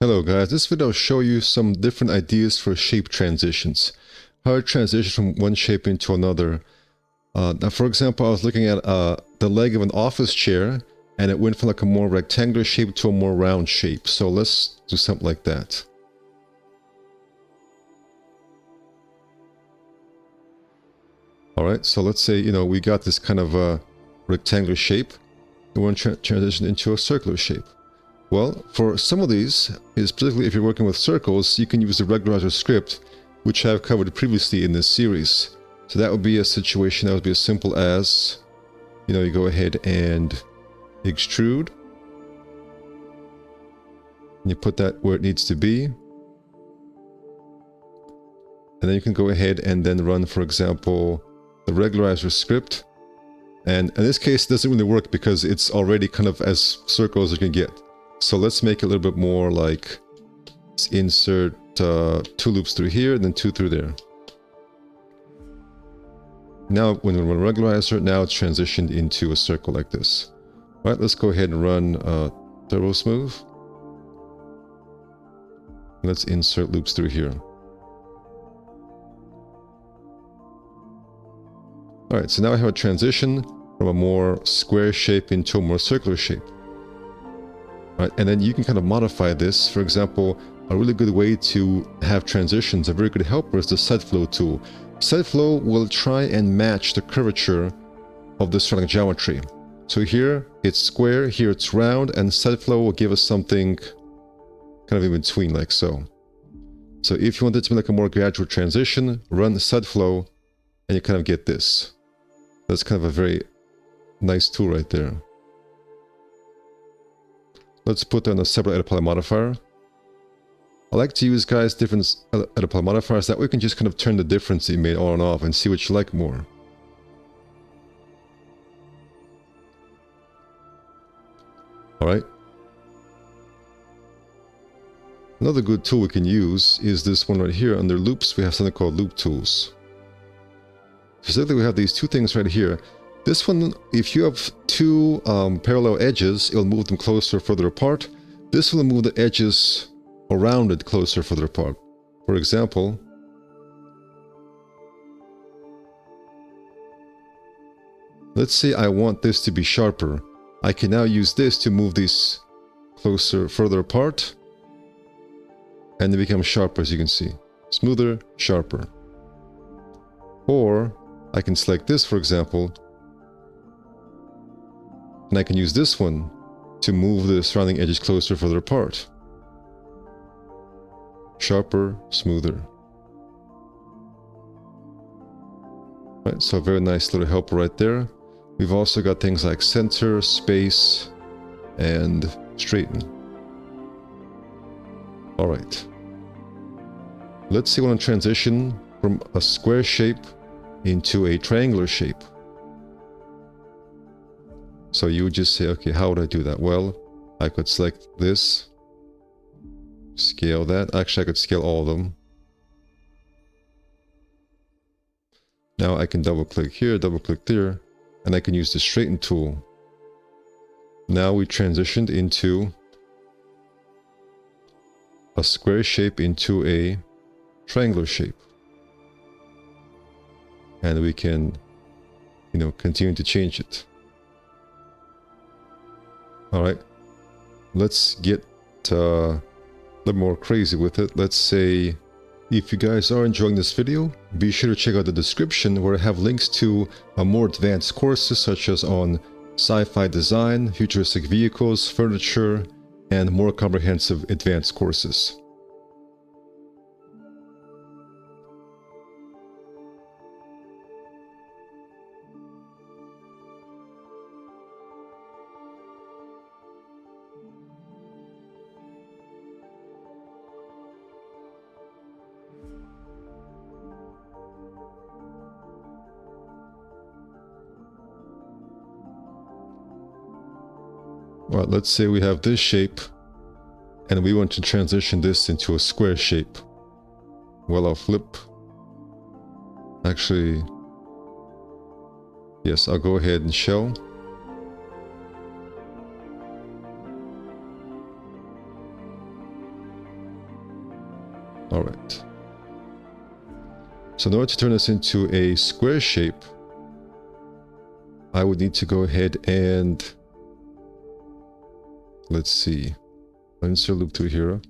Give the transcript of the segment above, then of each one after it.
Hello guys, this video will show you some different ideas for shape transitions. How to transition from one shape into another. Now for example, I was looking at the leg of an office chair and it went from like a more rectangular shape to a more round shape. So let's do something like that. Alright, so let's say, we got this kind of rectangular shape. We want to transition into a circular shape. Well, for some of these, particularly if you're working with circles, you can use the regularizer script, which I've covered previously in this series. So that would be a situation that would be as simple as, you go ahead and extrude. And you put that where it needs to be. And then you can go ahead and then run, for example, the regularizer script. And in this case, it doesn't really work because it's already kind of as circle as you can get. So let's make it a little bit more like, let's insert 2 loops through here and then 2 through there. Now when we run regularizer, now it's transitioned into a circle like this. All right, let's go ahead and run Turbo Smooth. Let's insert loops through here. All right, so now I have a transition from a more square shape into a more circular shape. Right, and then you can kind of modify this. For example, a really good way to have transitions, a very good helper, is the set flow tool. Set flow will try and match the curvature of the surrounding geometry. So here it's square, here it's round, and set flow will give us something kind of in between, like so. So if you want it to be like a more gradual transition, run the set flow, and you kind of get this. That's kind of a very nice tool right there. Let's put on a separate edit poly modifier. I like to use, guys, different edit poly modifiers. That way we can just kind of turn the difference that you made on and off and see what you like more. Alright. Another good tool we can use is this one right here. Under loops, we have something called loop tools. Specifically, we have these two things right here. This one, if you have two parallel edges, it'll move them closer or further apart. This will move the edges around it closer or further apart. For example, let's say I want this to be sharper. I can now use this to move these closer, further apart, and they become sharper, as you can see. Smoother, sharper. Or I can select this, for example, and I can use this one to move the surrounding edges closer, further apart. Sharper, smoother. Right, so a very nice little helper right there. We've also got things like center, space, and straighten. Alright. Let's see, I want to transition from a square shape into a triangular shape. So you would just say, okay, how would I do that? Well, I could select this, scale that. Actually, I could scale all of them. Now I can double click here, double click there, and I can use the straighten tool. Now we transitioned into a square shape into a triangular shape. And we can, continue to change it. Alright, let's get a little more crazy with it. Let's say, if you guys are enjoying this video, be sure to check out the description where I have links to more advanced courses such as on sci-fi design, futuristic vehicles, furniture, and more comprehensive advanced courses. Well, let's say we have this shape and we want to transition this into a square shape. Well, I'll flip. Actually, yes, I'll go ahead and show. All right. So in order to turn this into a square shape, I would need to go ahead and, let's see, insert loop through here.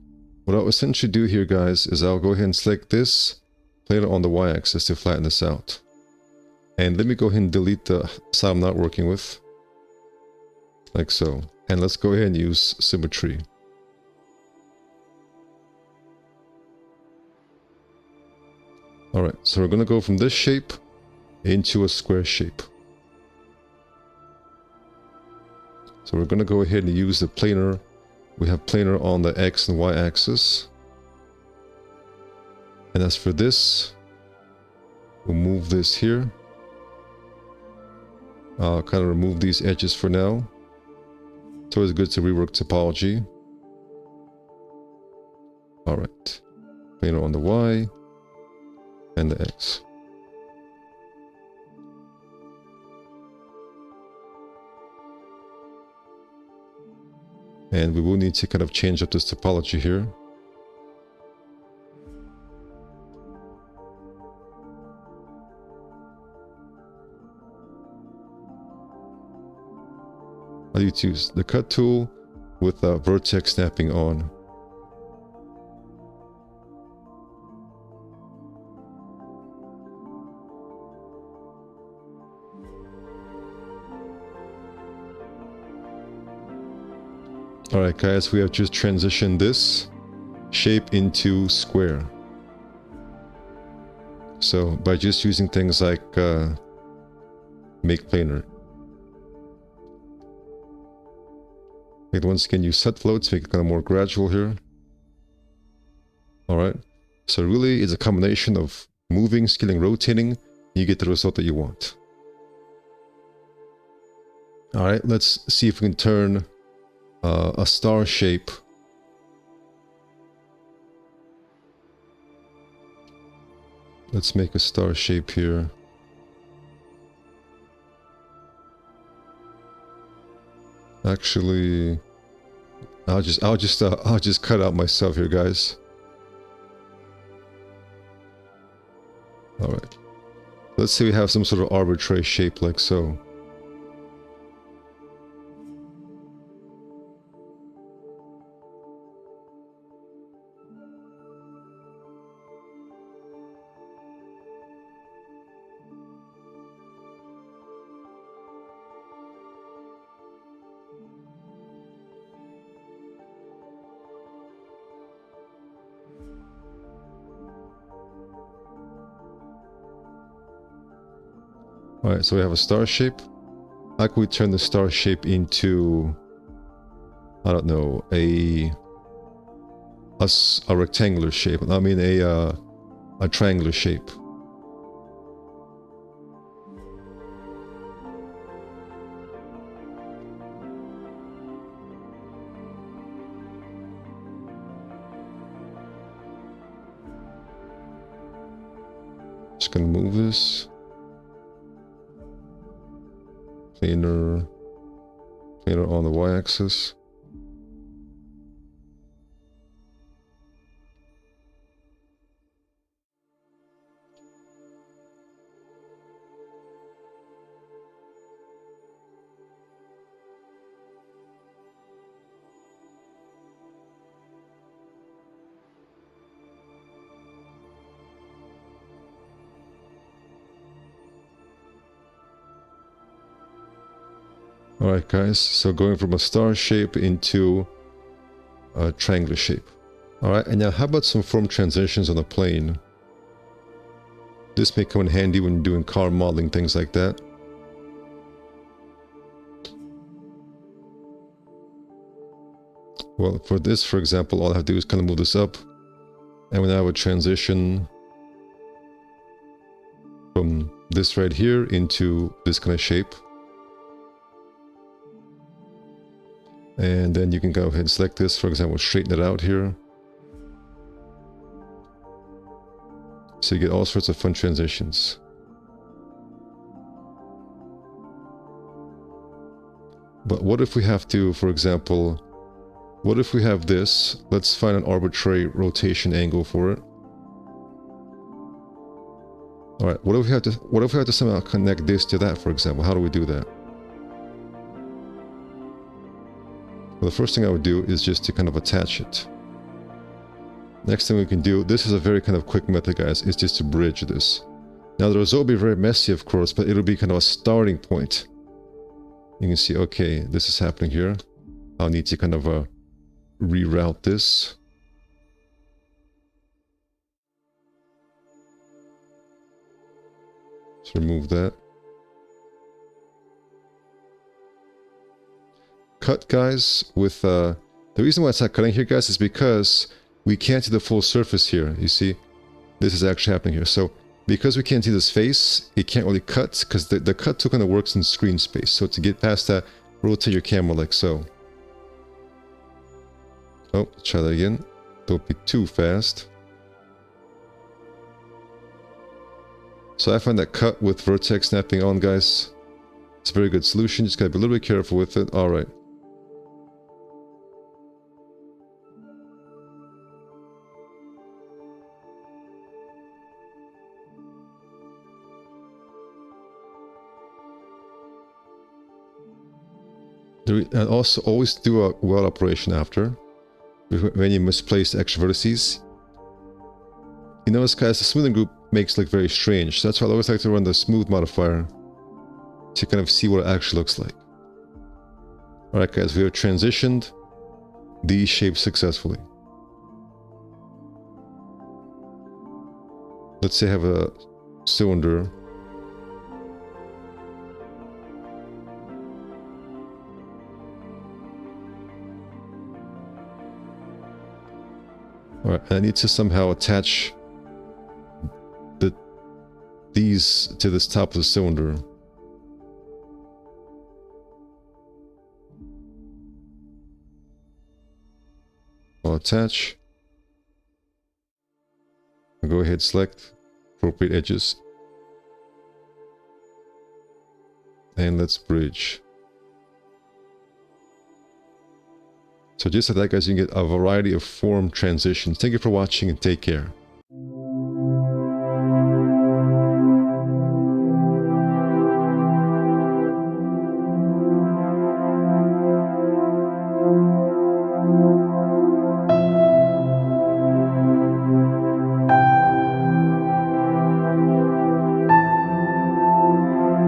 What I'll essentially do here, guys, is I'll go ahead and select this planar on the y-axis to flatten this out. And let me go ahead and delete the side I'm not working with, like so. And let's go ahead and use symmetry. All right, so we're going to go from this shape into a square shape. So we're going to go ahead and use the planar. We have planar on the x and y axis. And as for this, we'll move this here. I'll kind of remove these edges for now. It's always good to rework topology. All right, planar on the y and the x. And we will need to kind of change up this topology here. I need to use the cut tool with vertex snapping on. Alright guys, we have just transitioned this shape into square. So by just using things like make planar. And once again use set floats, make it kind of more gradual here. Alright, so really it's a combination of moving, scaling, rotating, you get the result that you want. Alright, let's see if we can turn a star shape. Let's make a star shape here. Actually, I'll just cut out myself here, guys. All right. Let's say we have some sort of arbitrary shape like so. Alright, so we have a star shape. How can we turn the star shape into, I don't know, a rectangular shape? I mean a triangular shape. Just gonna move this. Planar on the y-axis. Alright guys, so going from a star shape into a triangular shape. Alright, and now how about some form transitions on the plane? This may come in handy when doing car modeling, things like that. Well, for this, for example, all I have to do is kind of move this up. And when I would transition from this right here into this kind of shape. And then you can go ahead and select this, for example, straighten it out here. So you get all sorts of fun transitions. But what if we have to, for example, what if we have this? Let's find an arbitrary rotation angle for it. All right, what if we have to somehow connect this to that, for example? How do we do that? Well, the first thing I would do is just to kind of attach it. Next thing we can do, this is a very kind of quick method, guys, is just to bridge this. Now the result will be very messy, of course, but it'll be kind of a starting point. You can see, okay, this is happening here. I'll need to kind of reroute this. Let's remove that. Cut, guys, with the reason why it's not cutting here, guys, is because we can't see the full surface here. You see, this is actually happening here. So because we can't see this face, it can't really cut, because the cut tool kind of works in screen space. So to get past that, rotate your camera like so. Oh, let's try that again. Don't be too fast. So I find that cut with vertex snapping on, guys, it's a very good solution. Just gotta be a little bit careful with it. All right. And also always do a weld operation after, when you misplace extra vertices. You notice, guys, the smoothing group makes it look very strange. So that's why I always like to run the smooth modifier to kind of see what it actually looks like. Alright, guys, we have transitioned these shapes successfully. Let's say I have a cylinder. Alright, I need to somehow attach these to this top of the cylinder. I'll attach. I'll go ahead, select appropriate edges. And let's bridge. So just like that, guys, you can get a variety of form transitions. Thank you for watching and take care.